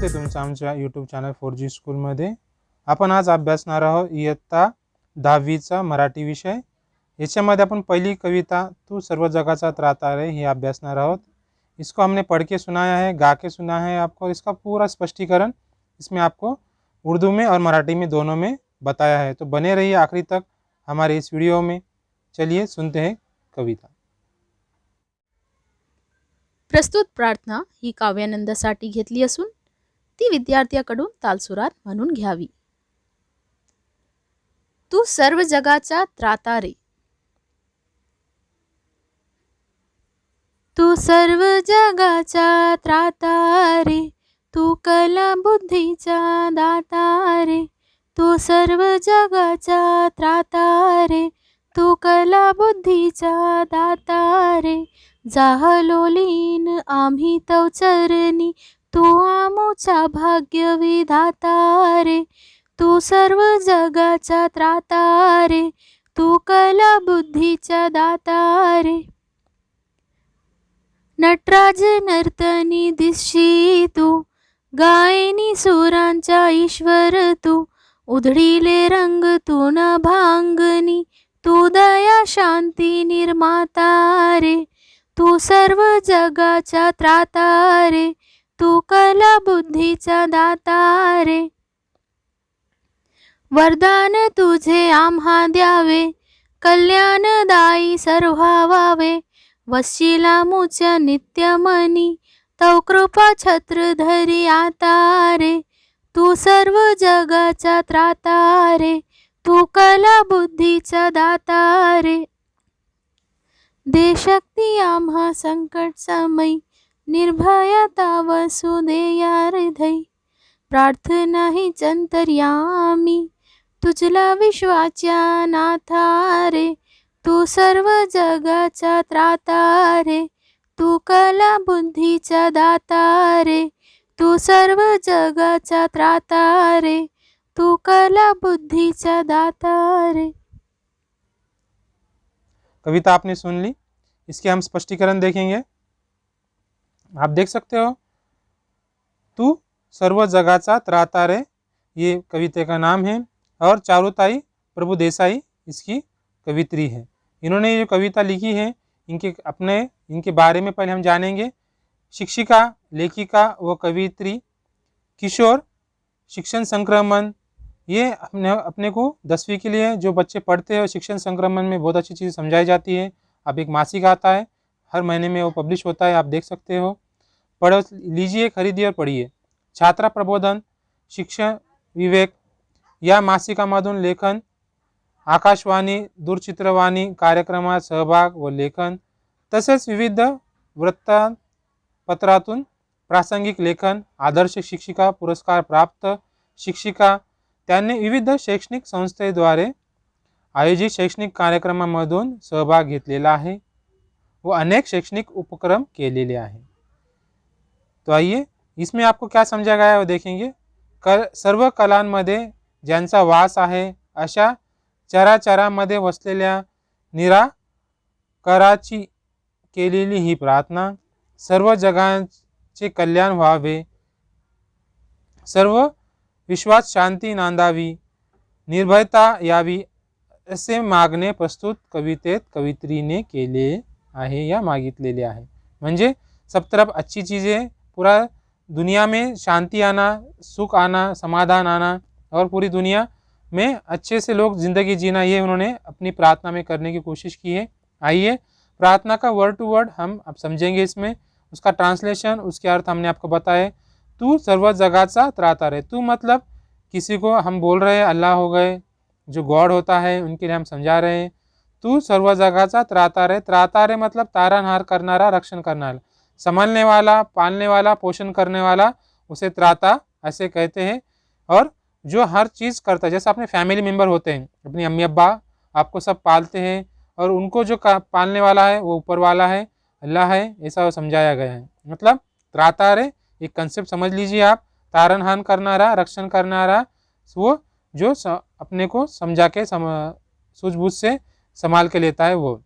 स्वागत आहे तुमचं आमच्या यूट्यूब चॅनल 4G स्कूलमध्ये। आपण आज अभ्यासणार आहोत इयत्ता 10वीचा मराठी विषय। याच्यामध्ये आपण पहिली कविता तू सर्व जगाचा त्राता रे ही अभ्यासणार आहोत। इसको हमने पढ़ के सुनाया है, गा के सुना है आपको। इसका पूरा स्पष्टीकरण इसमें आपको उर्दू में और मराठी में दोनों में बताया है, तो बने रहिए आखिरी तक हमारे इस वीडियो में। चलिए सुनते हैं कविता। प्रस्तुत प्रार्थना ही काव्यानंदासाठी घेतली असून ती विद्यार्थ्याकडून तालसुरात म्हणून घ्यावी। तू सर्व जगाचा त्राता रे, तू सर्व जगाचा त्राता रे, तू कला बुद्धीचा दाता रे, तू सर्व जगाचा त्राता रे, तू कला बुद्धीचा दाता रे। जाहलो लीन आम्ही तव चरणी, तू आमोचा भाग्य विधाता रे, तू सर्व जगाचा त्राता रे, तू कला बुद्धीचा दाता रे। नटराज नर्तनी दिसशी तू, गायनी सुरांचा ईश्वर तू, उधळीले रंग तू न भांगनी, तू दया शांती निर्माता रे, तू सर्व जगाचा त्राता रे, तू कला बुद्धीचा दाता रे। वरदान तुझे आम्हा द्यावे, कल्याणदायी सर्वावे, वशिला मुच्या नित्यमनी, तव कृपा छत्र धरी आता रे, तू सर्व जगाचा त्राता रे, तू कला बुद्धीचा दाता रे। दे शक्ती आम्हा संकट समय, निर्भयता वसुदेया हृदय, प्रार्थना हीच अंतर्यामी, तुझला विश्वाच्या नाथा रे, तू सर्व जगाचा त्राता रे, तू कला बुद्धीचा दाता रे, तू सर्व जगाचा त्राता रे, तू कला बुद्धीचा दाता रे। कविता आपने सुन ली, इसके हम स्पष्टीकरण देखेंगे। आप देख सकते हो तू सर्व जगाचा त्राता रे, ये कविता का नाम है और चारुताई प्रभु देसाई इसकी कवित्री है। इन्होंने ये कविता लिखी है, इनके बारे में पहले हम जानेंगे। शिक्षिका, लेखिका व कवित्री, किशोर शिक्षण संक्रमण, ये अपने को 10वीं के लिए जो बच्चे पढ़ते हैं शिक्षण संक्रमण में बहुत अच्छी चीज़ समझाई जाती है। अब एक मासिक आता है, हर महीने में वो पब्लिश होता है, आप देख सकते हो। पढ़ लीजिए, खरीदिए और पढ़िए। छात्रा प्रबोधन, शिक्षण विवेक या मासिकामधून लेखन, आकाशवाणी दूरचित्रवाणी कार्यक्रमात सहभाग व लेखन, तसेच विविध वृत्तपत्रातून प्रासंगिक लेखन, आदर्श शिक्षिका पुरस्कार प्राप्त शिक्षिका, त्यांनी विविध शैक्षणिक संस्थेद्वारे आयोजित शैक्षणिक कार्यक्रमांमधून सहभाग घेतलेला आहे व अनेक शैक्षणिक उपक्रम केलेले आहे। तो आइए इसमें आपको क्या समझा गया है वो देखेंगे। सर्व कलांमध्ये ज्यांचा वास आहे अशा चराचरामध्ये वसलेल्या निराकराची केलेली ही प्रार्थना, सर्व जगाचे कल्याण व्हावे, सर्व विश्वात शांती नांदावी, निर्भयता यावी असे मागणे प्रस्तुत कवितेत कवित्रीने केले आहे या मागितलेले आहे। म्हणजे सब तरफ अच्छी चीज़ें, पूरा दुनिया में शांति आना, सुख आना, समाधान आना और पूरी दुनिया में अच्छे से लोग ज़िंदगी जीना, ये उन्होंने अपनी प्रार्थना में करने की कोशिश की है। आइए प्रार्थना का वर्ड टू वर्ड हम अब समझेंगे, इसमें उसका ट्रांसलेशन, उसके अर्थ हमने आपको बताए। तू सर्व जगाचा त्राता रे, तू मतलब किसी को हम बोल रहे हैं अल्लाह हो गए, जो गॉड होता है उनके लिए हम समझा रहे हैं। तू सर्व जगाचा त्राता रे, त्राता रे मतलब तारनहार करनारा, रक्षण करनारा, संभालने वाला, पालने वाला, पोषण करने वाला, उसे त्राता ऐसे कहते हैं। और जो हर चीज़ करता है, जैसे अपने फैमिली मेम्बर होते हैं, अपनी अम्मी अब्बा आपको सब पालते हैं और उनको जो पालने वाला है वो ऊपर वाला है, अल्लाह है, ऐसा समझाया गया है। मतलब त्राता रे एक कंसेप्ट समझ लीजिए आप, तारनहार करनारा, रक्षण करनारा, वो जो अपने को समझा के सूझबूझ से संभाल के लेता है वो।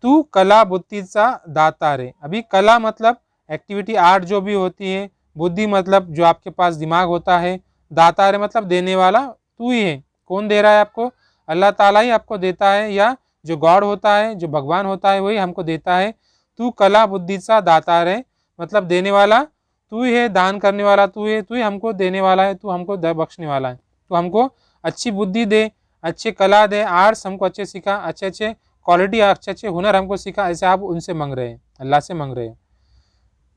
तू कला बुद्धीचा दाता रे, अभी कला मतलब एक्टिविटी, आर्ट जो भी होती है बुद्धि मतलब जो आपके पास दिमाग होता है, दाता रे मतलब देने वाला तू ही है। कौन दे रहा है आपको? अल्लाह ताला ही आपको देता है, या जो गॉड होता है, जो भगवान होता है, वही हमको देता है। तू कला बुद्धीचा दाता रे मतलब देने वाला तू ही है, दान करने वाला तू है, तू ही हमको देने वाला है, तू हमको बख्शने वाला है। तो हमको अच्छी बुद्धि दे, अच्छे कला दे, आर्ट्स हमको अच्छे सिखा, अच्छे अच्छे क्वालिटी, अच्छे अच्छे हुनर हमको सिखा। ऐसे आप उनसे मांग रहे हैं, अल्लाह से मांग रहे हैं।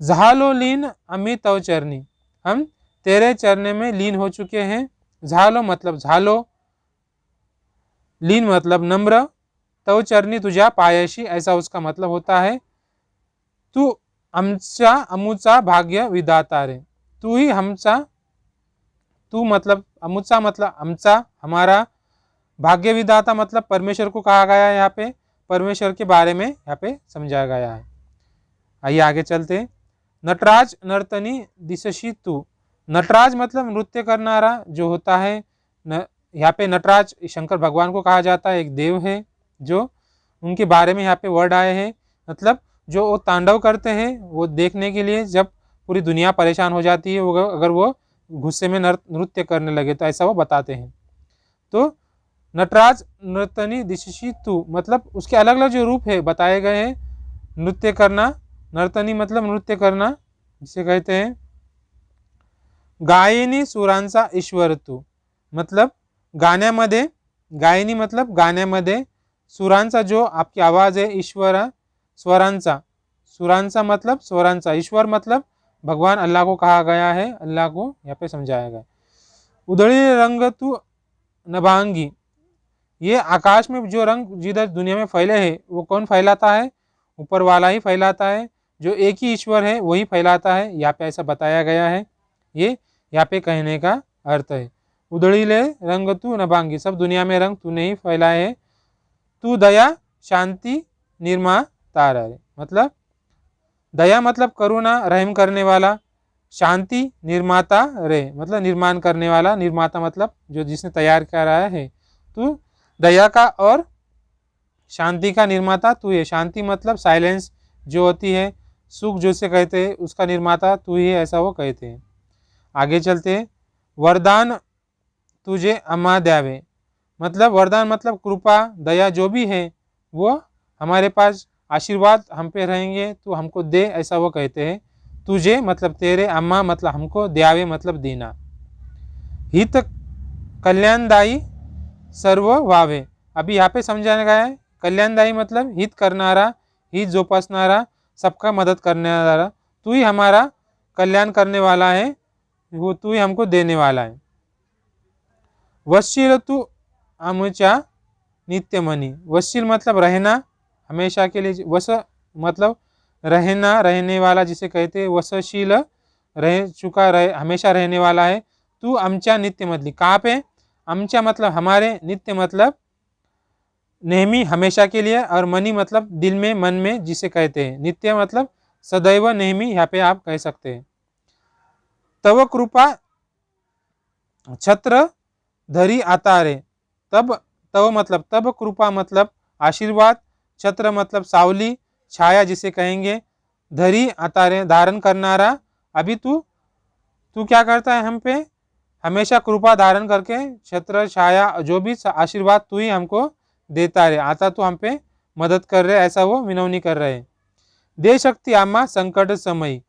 झालो लीन अमी तव चरनी, हम तेरे चरने में लीन हो चुके हैं। झालो मतलब झालो, लीन मतलब नम्र, तव चरणी तुझ्या पायाशी, ऐसा उसका मतलब होता है। तू आमचा अमुचा भाग्य विधाता रे, तू ही हमचा, तू मतलब अमुचा मतलब आमचा, हमारा, भाग्य विधाता मतलब परमेश्वर को कहा गया है। यहाँ पे परमेश्वर के बारे में यहाँ पे समझाया गया है। आइए आगे चलते। नटराज नर्तनी दिशशी तू, नटराज मतलब नृत्य करनारा जो होता है। यहाँ पे नटराज शंकर भगवान को कहा जाता है, एक देव है जो, उनके बारे में यहाँ पे वर्ड आए हैं। मतलब जो वो तांडव करते हैं, वो देखने के लिए जब पूरी दुनिया परेशान हो जाती है, वो अगर वो गुस्से में नृत्य करने लगे तो ऐसा वो बताते हैं। तो नटराज नर्तनी दिशशी तू मतलब उसके अलग अलग जो रूप है बताए गए हैं। नृत्य करना, नर्तनी मतलब नृत्य करना जिसे कहते हैं। गायनी सुरांचा ईश्वर तू मतलब गाण्यामध्ये, गायनी मतलब गाण्यामध्ये, सुरांचा जो आपकी आवाज़ है, ईश्वर स्वरांचा, सुरांचा मतलब स्वरांचा, ईश्वर मतलब भगवान अल्लाह को कहा गया है, अल्लाह को यहाँ पे समझाया गया। उधड़ी रंग तू नभांगी, ये आकाश में जो रंग जिधर दुनिया में फैले हैं वो कौन फैलाता है? ऊपर वाला ही फैलाता है, जो एक ही ईश्वर है वही फैलाता है। यहाँ पे ऐसा बताया गया है, ये यहाँ पे कहने का अर्थ है। उधड़ीले रंग तू नभांगी, सब दुनिया में रंग तूने ही फैलाए है। तू दया शांति निर्मा तारा रे मतलब दया मतलब करुणा, रहम करने वाला, शांति निर्माता रे मतलब निर्माण करने वाला, निर्माता मतलब जो जिसने तैयार करा है। तू दया का और शांति का निर्माता तू है। शांति मतलब साइलेंस जो होती है, सुख जो से कहते हैं, उसका निर्माता तू ही है, ऐसा वो कहते हैं। आगे चलते हैं। वरदान तुझे अम्मा द्यावे मतलब वरदान मतलब कृपा दया जो भी है वो हमारे पास, आशीर्वाद हम पे रहेंगे तो हमको दे, ऐसा वो कहते हैं। तुझे मतलब तेरे, अम्मा मतलब हमको, द्यावे मतलब देना। हित कल्याणदायी सर्व वावे, अभी यहाँ पे समझाया गया है। कल्याणदायी मतलब हित करनारा, हित जोपासनारा, सबका मदद करने वाला, तू ही हमारा कल्याण करने वाला है, वो तू ही हमको देने वाला है। वशील तू आमचा नित्यमणि, वशील मतलब रहना हमेशा के लिए, वस मतलब रहना, रहने वाला जिसे कहते हैं, वसशील रह चुका, रहे हमेशा रहने वाला है। तू आमच्या नित्यमधली, कहाँ पे? आमच्या मतलब हमारे, नित्य मतलब नेहमी हमेशा के लिए, और मनी मतलब दिल में, मन में जिसे कहते हैं। नित्य मतलब सदैव नेहमी, यहाँ पे आप कह सकते हैं। तव कृपा छत्र धरी आता रे, तब तव मतलब तब, कृपा मतलब आशीर्वाद, छत्र मतलब सावली, छाया जिसे कहेंगे, धरी आता रे धारण करनारा। अभी तू तू क्या करता है हम पे? हमेशा कृपा धारण करके छत्र छाया जो भी आशीर्वाद तू ही हमको देता रहे, आता तू हम पे मदद कर रहे, ऐसा वो विनवनी कर रहे हैं। दे शक्ति आम्हा संकट समय,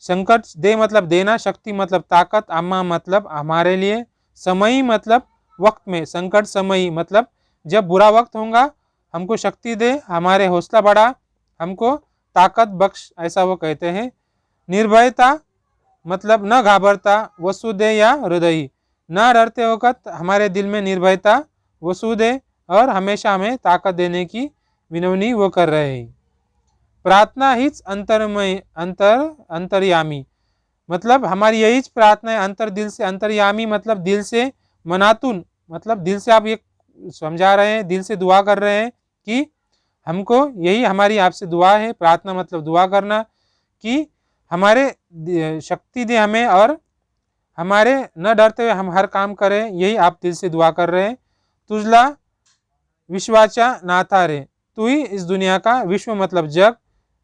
संकट दे मतलब देना, शक्ति मतलब ताकत, आम्हा मतलब हमारे लिए, समय मतलब वक्त में, संकट समय मतलब जब बुरा वक्त होगा हमको शक्ति दे, हमारे हौसला बढ़ा, हमको ताकत बख्श, ऐसा वो कहते हैं। निर्भयता मतलब न घाबरता, वसुदे या हृदय, न डरते वक्त हमारे दिल में निर्भयता, वसुदे और हमेशा हमें ताकत देने की विनवनी वो कर रहे हैं। प्रार्थना हीच अंतरमय अंतर्यामी, मतलब हमारी यही प्रार्थना है अंतर दिल से, अंतर्यामी मतलब दिल से, मनातुन मतलब दिल से आप ये समझा रहे हैं, दिल से दुआ कर रहे हैं कि हमको यही हमारी आपसे दुआ है। प्रार्थना मतलब दुआ करना कि हमारे शक्ति दे हमें, और हमारे न डरते हुए हम हर काम करें, यही आप दिल से दुआ कर रहे हैं। तुझला विश्वाचा नाथा रे, तू ही इस दुनिया का, विश्व मतलब जग,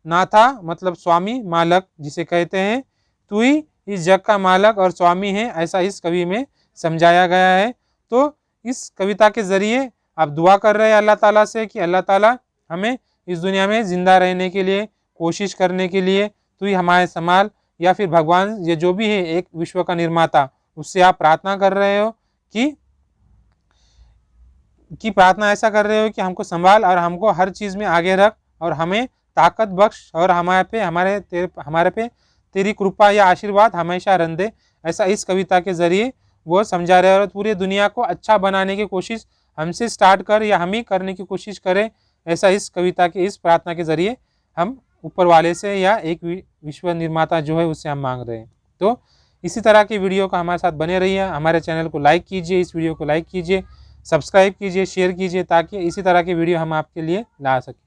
नाथा मतलब स्वामी, मालक जिसे कहते हैं, तू ही इस जग का मालक और स्वामी है, ऐसा इस कवि में समझाया गया है। तो इस कविता के ज़रिए आप दुआ कर रहे हैं अल्लाह ताला से कि अल्लाह ताला हमें इस दुनिया में ज़िंदा रहने के लिए, कोशिश करने के लिए तू ही हमारे संभाल, या फिर भगवान ये जो भी है एक विश्व का निर्माता, उससे आप प्रार्थना कर रहे हो कि प्रार्थना ऐसा कर रहे हो कि हमको संभाल और हमको हर चीज़ में आगे रख और हमें ताकत बख्श और हमारे पे तेरी कृपा या आशीर्वाद हमेशा रन दे। ऐसा इस कविता के ज़रिए वो समझा रहे हैं और पूरी दुनिया को अच्छा बनाने की कोशिश हमसे स्टार्ट कर या हम ही करने की कोशिश करें, ऐसा इस कविता के इस प्रार्थना के ज़रिए हम ऊपर वाले से या एक विश्व निर्माता जो है उससे हम मांग रहे हैं। तो इसी तरह की वीडियो का हमारे साथ बने रहिए। हमारे चैनल को लाइक कीजिए, इस वीडियो को लाइक कीजिए, सब्सक्राइब कीजिए, शेयर कीजिए, ताकि इसी तरह की वीडियो हम आपके लिए ला सकें।